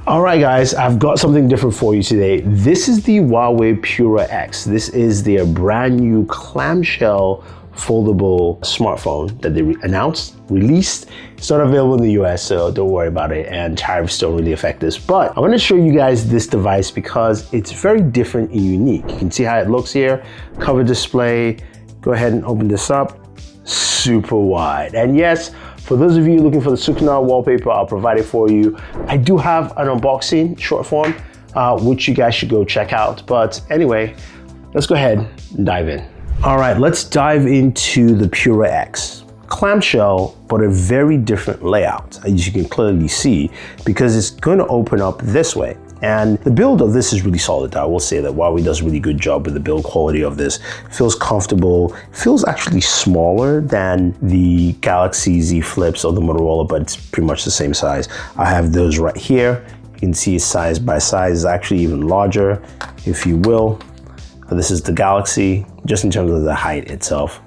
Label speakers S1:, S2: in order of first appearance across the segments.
S1: All right, guys, I've got something different for you today. This is the Huawei PURA X. This is their brand new clamshell foldable smartphone that they released. It's not available in the US, so don't worry about it, and tariffs don't really affect this. But I'm gonna show you guys this device because it's very different and unique. You can see how it looks here, cover display. Go ahead and open this up, super wide. And yes, for those of you looking for the Sukuna wallpaper, I'll provide it for you. I do have an unboxing short form, which you guys should go check out. But anyway, let's go ahead and dive in. All right, let's dive into the PURA X. Clamshell, but a very different layout, as you can clearly see, because it's going to open up this way. And the build of this is really solid. I will say that Huawei does a really good job with the build quality of this. It feels comfortable. It feels actually smaller than the Galaxy Z Flips or the Motorola, but it's pretty much the same size. I have those right here. You can see size by size is actually even larger, if you will. This is the Galaxy, just in terms of the height itself.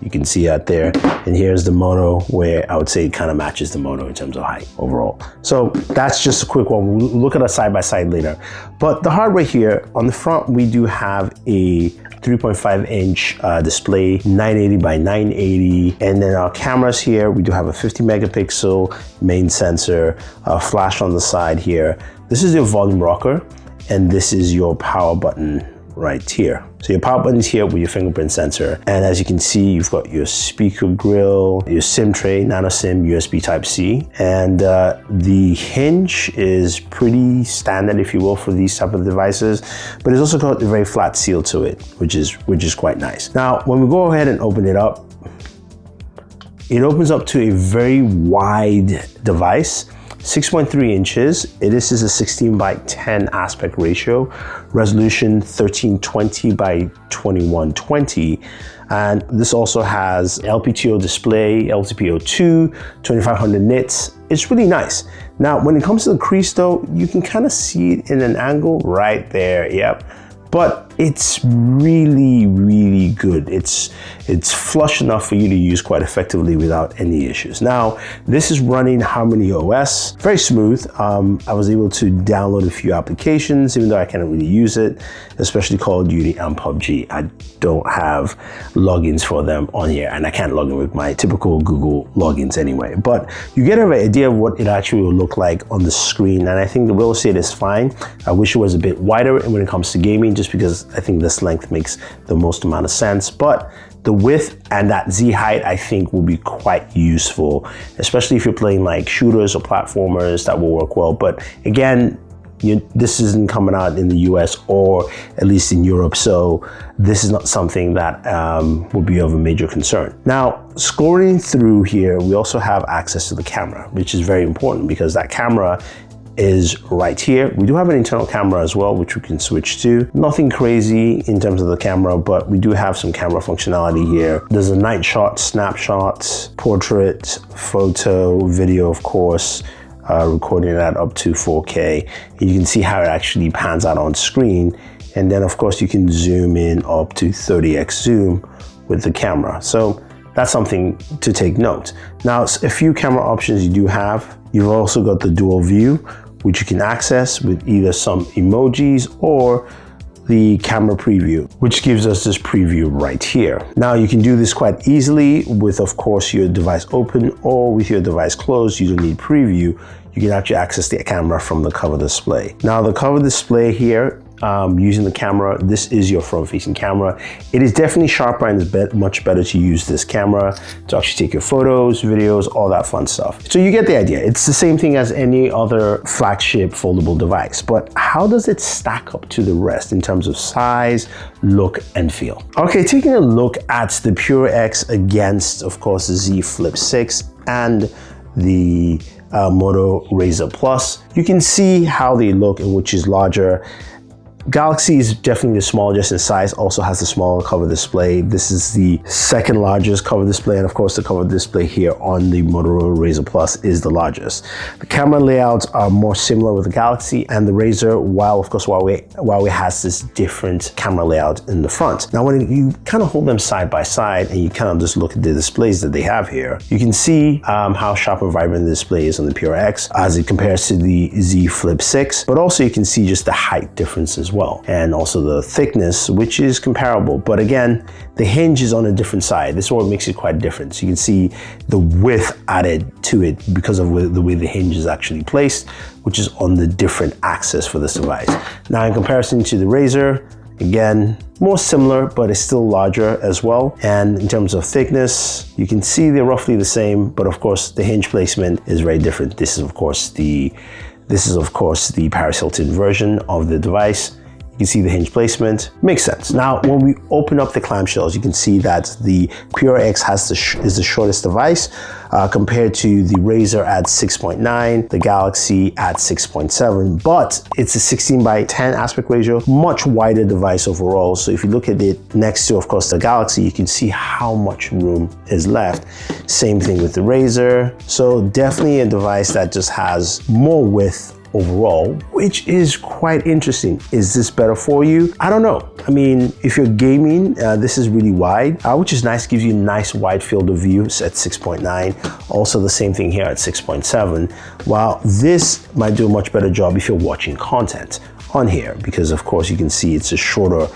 S1: You can see out there, and here's the Moto, where I would say it kind of matches the Moto in terms of height overall. So that's just a quick one. We'll look at a side by side later. But the hardware here, on the front, we do have a 3.5-inch display, 980 by 980. And then our cameras here, we do have a 50 megapixel main sensor, a flash on the side here. This is your volume rocker, and this is your power button right here. So your power button is here with your fingerprint sensor. And as you can see, you've got your speaker grill, your SIM tray, nano SIM, USB Type-C. And the hinge is pretty standard, if you will, for these type of devices, but it's also got a very flat seal to it, which is quite nice. Now, when we go ahead and open it up, it opens up to a very wide device. 6.3 inches. This is a 16 by 10 aspect ratio, resolution 1320 by 2120. And this also has LPTO display, LTPO2, 2500 nits. It's really nice. Now, when it comes to the crease though, you can kind of see it in an angle right there, yep. But it's really, really good. It's flush enough for you to use quite effectively without any issues. Now, this is running Harmony OS, very smooth. I was able to download a few applications, even though I can't really use it, especially Call of Duty and PUBG. I don't have logins for them on here, and I can't log in with my typical Google logins anyway. But you get an idea of what it actually will look like on the screen, and I think the real estate is fine. I wish it was a bit wider when it comes to gaming, just because I think this length makes the most amount of sense. But the width and that Z height, I think, will be quite useful, especially if you're playing like shooters or platformers. That will work well. But again, this isn't coming out in the US or at least in Europe, so this is not something that will be of a major concern. Now, scrolling through here, we also have access to the camera, which is very important because that camera is right here. We do have an internal camera as well, which we can switch to. Nothing crazy in terms of the camera, but we do have some camera functionality here. There's a night shot, snapshot, portrait, photo, video, of course, recording that up to 4K. You can see how it actually pans out on screen. And then of course you can zoom in up to 30x zoom with the camera. So that's something to take note. Now, a few camera options you do have. You've also got the dual view, which you can access with either some emojis or the camera preview, which gives us this preview right here. Now you can do this quite easily with, of course, your device open or with your device closed. You don't need preview. You can actually access the camera from the cover display. Now the cover display here, using the camera, this is your front-facing camera. It is definitely sharper and it's much better to use this camera to actually take your photos, videos, all that fun stuff. So you get the idea. It's the same thing as any other flagship foldable device, but how does it stack up to the rest in terms of size, look, and feel? Okay, taking a look at the PURA X against, of course, the Z Flip 6 and the Moto Razr Plus, you can see how they look and which is larger. Galaxy is definitely the smallest in size, also has the smaller cover display. This is the second largest cover display, and of course the cover display here on the Motorola Razr Plus is the largest. The camera layouts are more similar with the Galaxy and the Razr, while of course Huawei has this different camera layout in the front. Now when you kind of hold them side by side and you kind of just look at the displays that they have here, you can see how sharp and vibrant the display is on the PURA X as it compares to the Z Flip 6, but also you can see just the height difference as well, and also the thickness, which is comparable. But again, the hinge is on a different side. This is what makes it quite different. So you can see the width added to it because of the way the hinge is actually placed, which is on the different axis for this device. Now in comparison to the Razr, again, more similar, but it's still larger as well. And in terms of thickness, you can see they're roughly the same, but of course the hinge placement is very different. This is of course the Paris Hilton version of the device. You can see the hinge placement. Makes sense. Now, when we open up the clamshells, you can see that the PURA X is the shortest device compared to the Razr at 6.9, the Galaxy at 6.7, but it's a 16:10 aspect ratio, much wider device overall. So if you look at it next to, of course, the Galaxy, you can see how much room is left. Same thing with the Razr. So definitely a device that just has more width overall, which is quite interesting. Is this better for you? I don't know. I mean, if you're gaming, this is really wide, which is nice, gives you a nice wide field of view at 6.9. Also the same thing here at 6.7, while this might do a much better job if you're watching content on here, because of course you can see it's a shorter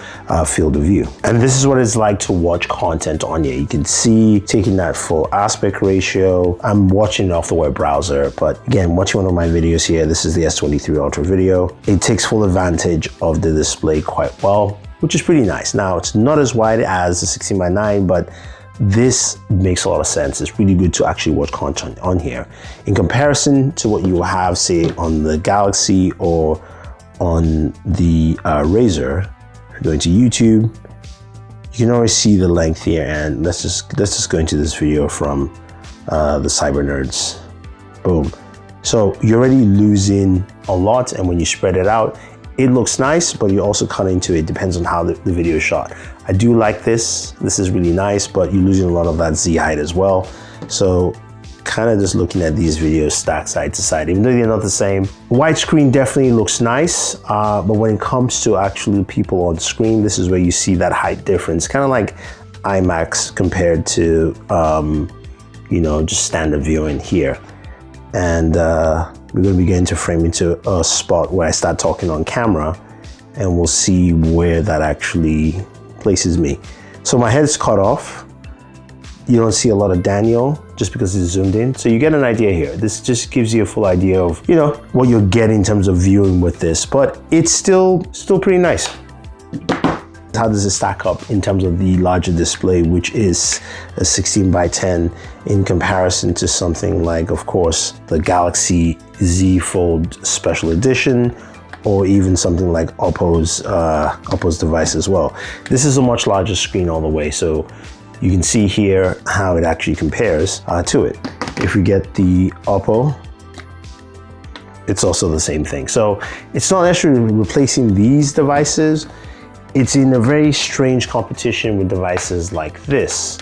S1: field of view. And this is what it's like to watch content on here. You can see taking that full aspect ratio. I'm watching it off the web browser, but again, watching one of my videos here, this is the S23 Ultra video. It takes full advantage of the display quite well, which is pretty nice. Now, it's not as wide as the 16:9, but this makes a lot of sense. It's really good to actually watch content on here. In comparison to what you will have, say, on the Galaxy or on the Razr, if you go into YouTube, you can always see the length here. And let's just go into this video from the Cyber Nerds. Boom. So you're already losing a lot, and when you spread it out, it looks nice, but you also cut into it. Depends on how the video is shot. I do like this. This is really nice, but you're losing a lot of that Z height as well. So kind of just looking at these videos stacked side to side, even though they're not the same. Widescreen definitely looks nice, but when it comes to actually people on screen, this is where you see that height difference, kind of like IMAX compared to, you know, just standard viewing here. And we're going to be getting to frame into a spot where I start talking on camera, and we'll see where that actually places me. So my head's cut off. You don't see a lot of Daniel just because it's zoomed in. So you get an idea here. This just gives you a full idea of, you know, what you're getting in terms of viewing with this, but it's still pretty nice. How does it stack up in terms of the larger display, which is a 16:10 in comparison to something like, of course, the Galaxy Z Fold Special Edition, or even something like Oppo's device as well. This is a much larger screen all the way, so you can see here how it actually compares to it. If we get the Oppo, it's also the same thing. So it's not necessarily replacing these devices. It's in a very strange competition with devices like this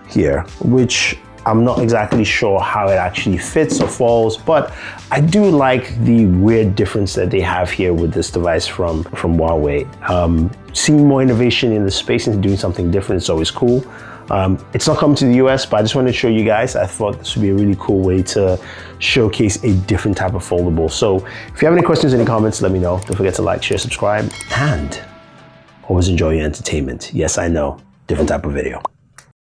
S1: here, which I'm not exactly sure how it actually fits or falls, but I do like the weird difference that they have here with this device from Huawei. Seeing more innovation in the space and doing something different is always cool. It's not coming to the US, but I just wanted to show you guys. I thought this would be a really cool way to showcase a different type of foldable. So if you have any questions, any comments, let me know. Don't forget to like, share, subscribe, and always enjoy your entertainment. Yes, I know, different type of video.